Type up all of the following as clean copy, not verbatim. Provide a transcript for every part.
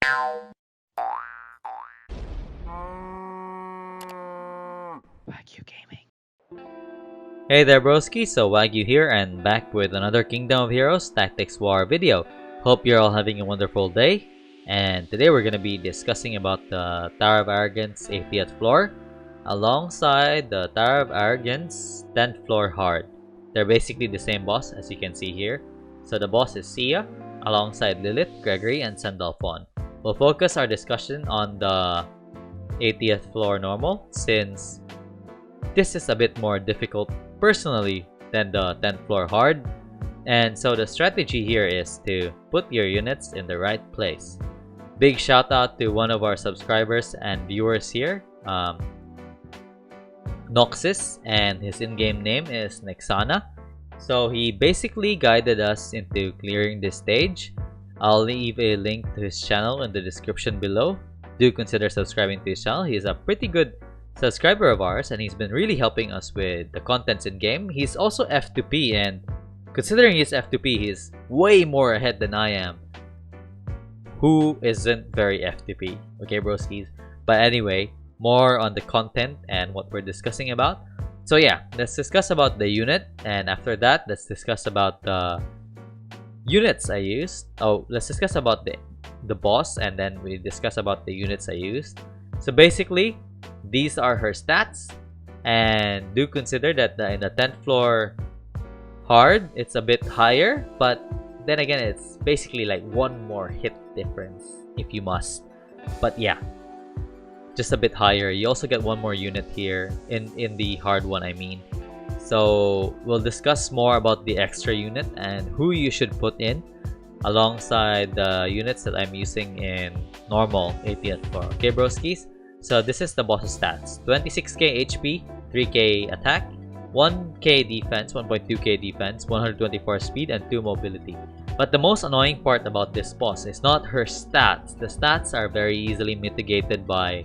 Wagyu Gaming. Hey there broski, so Wagyu here and back with another Kingdom of Heroes Tactics War video. Hope you're all having a wonderful day, and today we're going to be discussing about the Tower of Arrogance 80th floor alongside the Tower of Arrogance 10th floor hard. They're basically the same boss as you can see here. So the boss is Sia alongside Lilith, Gregory, and Sandalphon. We'll focus our discussion on the 80th floor normal since this is a bit more difficult personally than the 10th floor hard, and so the strategy here is to put your units in the right place. Big shout out to one of our subscribers and viewers here, Noxus, and his in-game name is Nexana. So he basically guided us into clearing this stage. I'll leave a link to his channel in the description below. Do consider subscribing to his channel. He is a pretty good subscriber of ours and he's been really helping us with the contents in game. He's also F2P, and considering he's F2P, he's way more ahead than I am, who isn't very F2P. Okay broskies, but anyway, more on the content and what we're discussing about. So yeah, let's discuss about the unit, and after that let's discuss about the units I used. Let's discuss about the boss, and then we discuss about the units I used. So basically these are her stats, and do consider that in the 10th floor hard it's a bit higher, but then again it's basically like one more hit difference if you must. But yeah, just a bit higher. You also get one more unit here in the hard one, I mean. So we'll discuss more about the extra unit and who you should put in alongside the units that I'm using in normal 80th floor. Okay broskis, so this is the boss's stats: 26k HP, 3k attack, 1k defense, 1.2k defense, 124 speed, and 2 mobility. But the most annoying part about this boss is not her stats. The stats are very easily mitigated by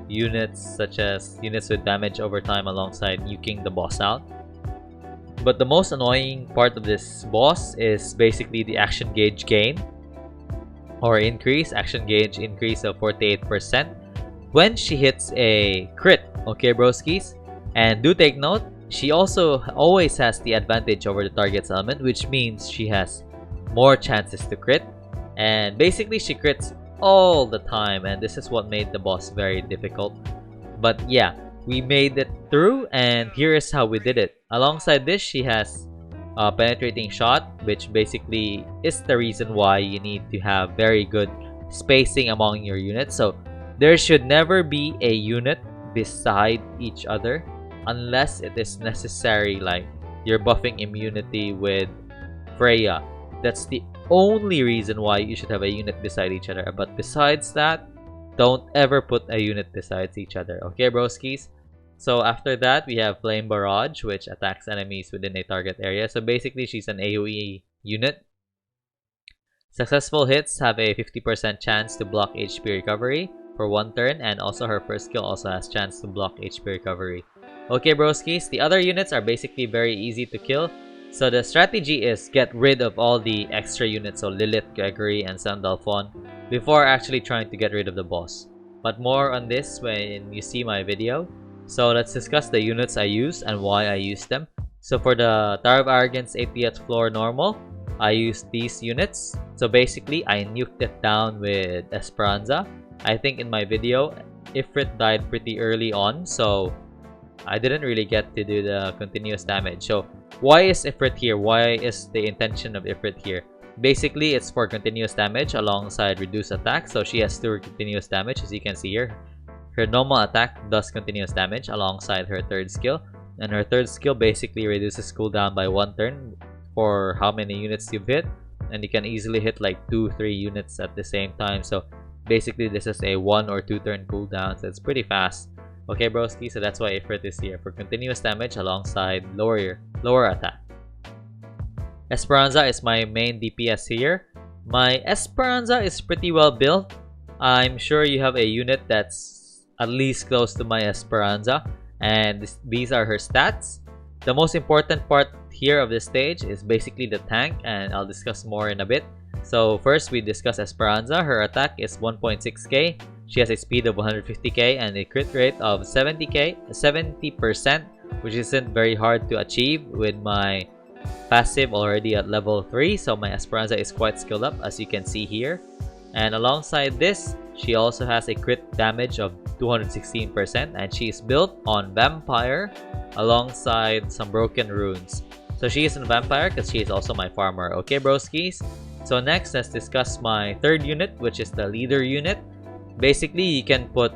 units such as units with damage over time alongside nuking the boss out. But the most annoying part of this boss is basically the action gauge gain or increase. Action gauge increase of 48% when she hits a crit. Okay broskis, and do take note, she also always has the advantage over the target's element, which means she has more chances to crit, and basically she crits all the time, and this is what made the boss very difficult. But yeah, we made it through, and here is how we did it. Alongside this, she has penetrating shot, which basically is the reason why you need to have very good spacing among your units. So there should never be a unit beside each other unless it is necessary, like you're buffing immunity with Freya. That's the only reason why you should have a unit beside each other. But besides that, don't ever put a unit besides each other. Okay broskis? So after that, we have Flame Barrage, which attacks enemies within a target area. So basically she's an AoE unit. Successful hits have a 50% chance to block HP recovery for 1 turn, and also her first skill also has chance to block HP recovery. Okay broskis, the other units are basically very easy to kill. So the strategy is get rid of all the extra units, so Lilith, Gregory, and Sandalphon, before actually trying to get rid of the boss. But more on this when you see my video. So let's discuss the units I use and why I use them. So for the Tower of Arrogance 80th floor normal, I used these units. So basically I nuked it down with Esperanza. I think in my video, Ifrit died pretty early on, so I didn't really get to do the continuous damage. So why is Ifrit here? Why is the intention of Ifrit here? Basically, it's for continuous damage alongside reduced attack. So she has 2 continuous damage, as you can see here. Her normal attack does continuous damage alongside her 3rd skill. And her 3rd skill basically reduces cooldown by 1 turn for how many units you've hit. And you can easily hit like 2-3 units at the same time. So basically this is a 1 or 2 turn cooldown, so it's pretty fast. Okay broski, so that's why Ifrit is here, for continuous damage alongside lower attack. Esperanza is my main DPS here. My Esperanza is pretty well built. I'm sure you have a unit that's at least close to my Esperanza, and these are her stats. The most important part here of this stage is basically the tank, and I'll discuss more in a bit. So first we discuss Esperanza. Her attack is 1.6k. She has a speed of 150k and a crit rate of 70%, which isn't very hard to achieve with my passive already at level 3. So my Esperanza is quite skilled up, as you can see here. And alongside this, she also has a crit damage of 216%, and she is built on Vampire alongside some broken runes. So she is a Vampire because she is also my farmer. Okay, broskis? So next, let's discuss my third unit, which is the leader unit. Basically, you can put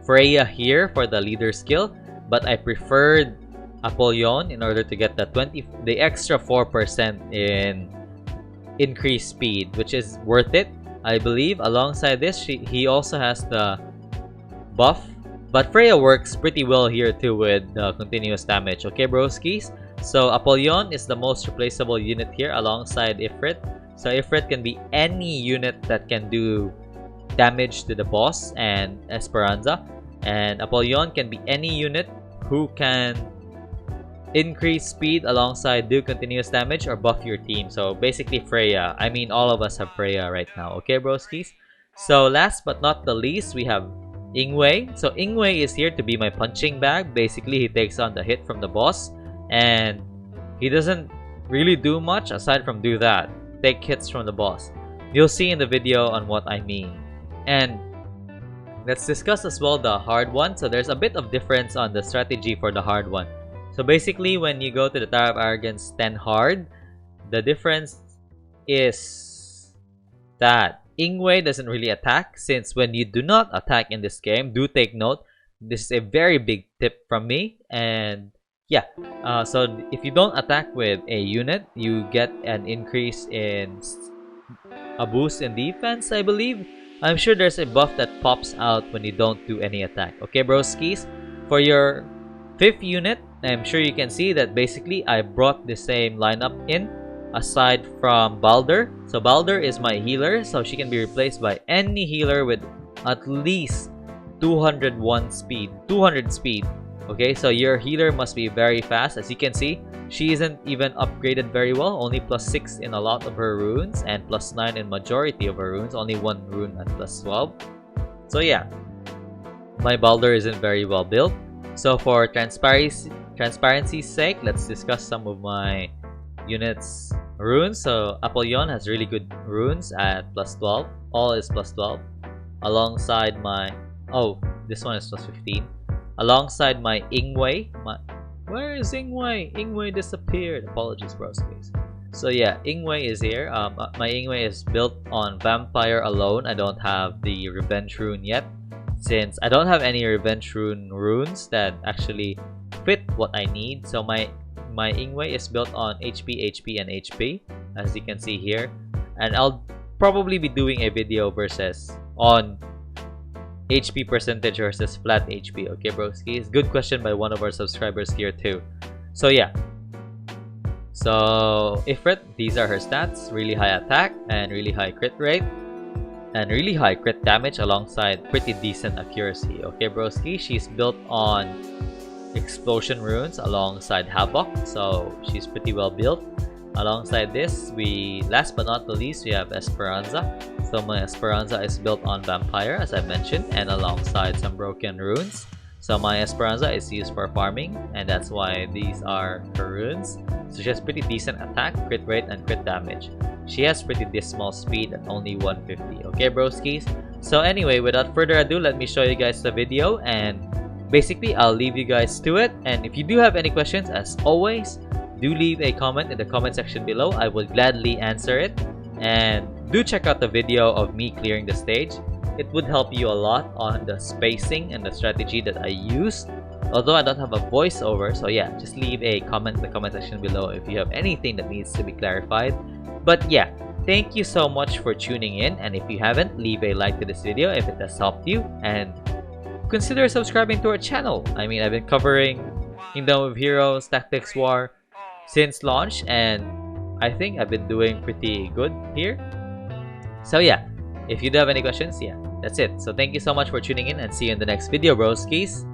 Freya here for the leader skill, but I preferred Apollyon in order to get the extra 4% in increased speed, which is worth it, I believe. Alongside this, he also has the buff, but Freya works pretty well here too with the continuous damage. Okay, broskis? So Apollyon is the most replaceable unit here alongside Ifrit. So Ifrit can be any unit that can do damage to the boss and Esperanza, and Apollyon can be any unit who can increase speed alongside do continuous damage or buff your team. So basically Freya. I mean, all of us have Freya right now. Okay, broskis? So last but not the least, we have Ingwe. So Ingwe is here to be my punching bag. Basically, he takes on the hit from the boss, and he doesn't really do much aside from do that. Take hits from the boss. You'll see in the video on what I mean. And let's discuss as well the hard one. So there's a bit of difference on the strategy for the hard one. So basically, when you go to the Tower of Arrogance 10 hard, the difference is that Ingwe doesn't really attack, since when you do not attack in this game, do take note, this is a very big tip from me. And yeah, so if you don't attack with a unit, you get an increase in a boost in defense, I believe. I'm sure there's a buff that pops out when you don't do any attack. Okay, broskis? For your 5th unit, I'm sure you can see that basically I brought the same lineup in aside from Balder. So Balder is my healer, so she can be replaced by any healer with at least 200 speed. Okay, so your healer must be very fast. As you can see, she isn't even upgraded very well, only +6 in a lot of her runes and +9 in majority of her runes, only 1 rune at +12. So yeah, my Balder isn't very well built. So for transparency's sake, let's discuss some of my units' runes. So Apollyon has really good runes at +12. All is +12. Alongside my... oh, this one is +15. Alongside my Ingwe. Where is Ingwe? Ingwe disappeared. Apologies, bros, please. So yeah, Ingwe is here. My Ingwe is built on Vampire alone. I don't have the Revenge rune yet, since I don't have any Revenge rune runes that actually fit what I need. So my Ingwe is built on HP, HP, and HP, as you can see here. And I'll probably be doing a video versus on HP percentage versus flat HP. Okay, broskis? Good question by one of our subscribers here too. So yeah. So Ifrit, these are her stats. Really high attack and really high crit rate. And really high crit damage alongside pretty decent accuracy. Okay, broski? She's built on Explosion runes alongside Havoc. So she's pretty well built. Alongside this, last but not the least, we have Esperanza. So my Esperanza is built on Vampire, as I mentioned, and alongside some broken runes. So my Esperanza is used for farming, and that's why these are her runes. So she has pretty decent attack, crit rate, and crit damage. She has pretty dismal speed at only 150. Okay, broskis? So anyway, without further ado, let me show you guys the video, and basically I'll leave you guys to it. And if you do have any questions, as always, do leave a comment in the comment section below. I will gladly answer it. And do check out the video of me clearing the stage. It would help you a lot on the spacing and the strategy that I used, although I don't have a voiceover. So yeah, just leave a comment in the comment section below if you have anything that needs to be clarified. But yeah, thank you so much for tuning in, and if you haven't, leave a like to this video if it has helped you, and consider subscribing to our channel. I mean, I've been covering Kingdom of Heroes, Tactics War since launch, and I think I've been doing pretty good here. So yeah, if you do have any questions, yeah, that's it. So thank you so much for tuning in, and see you in the next video, broskis.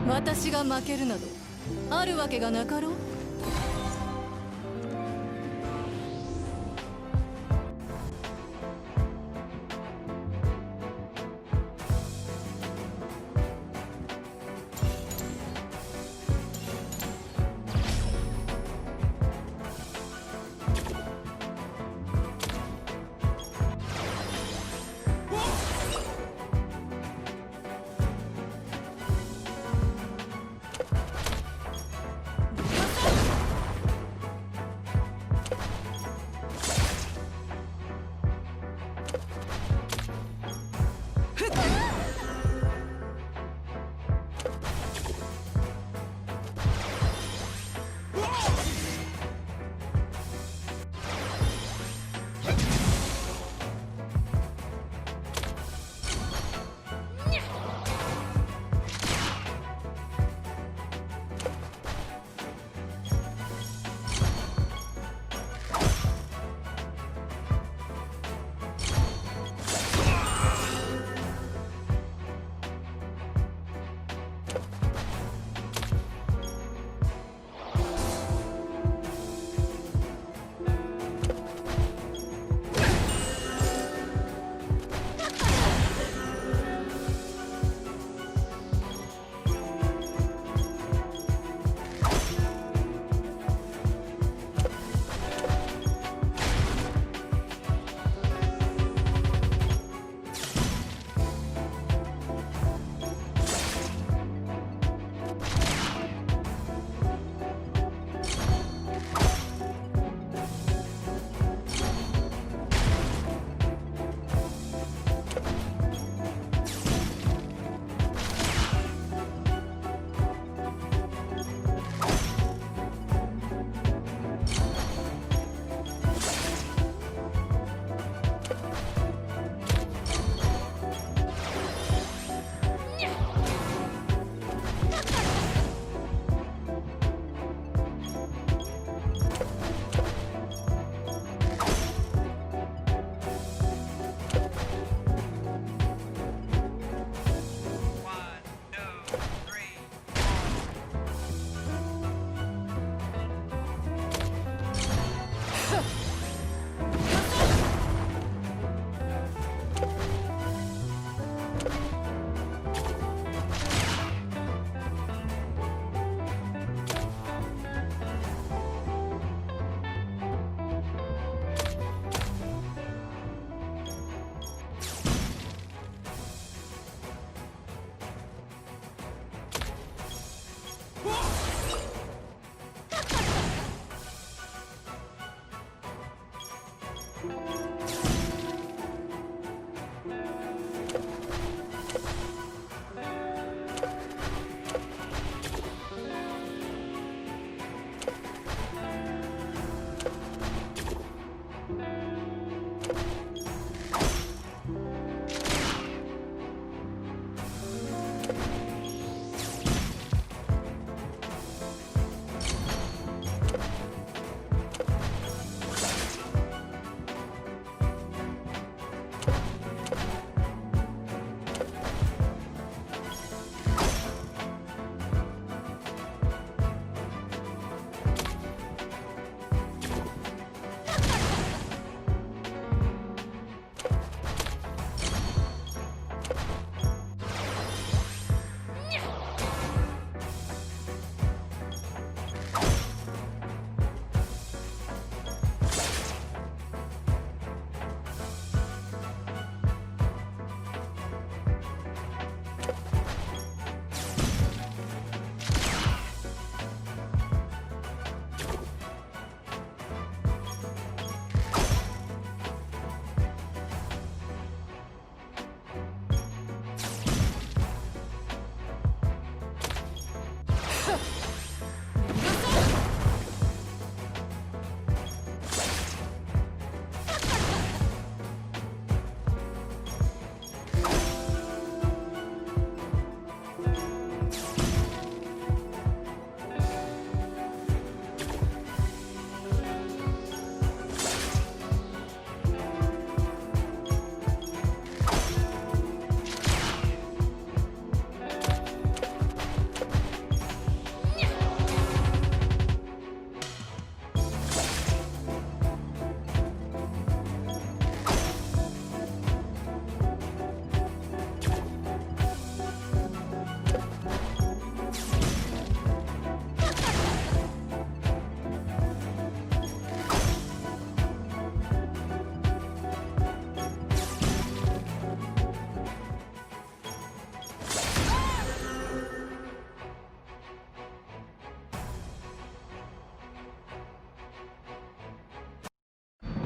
私が負けるなどあるわけがなかろう。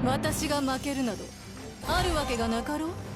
私が負けるなどあるわけがなかろう。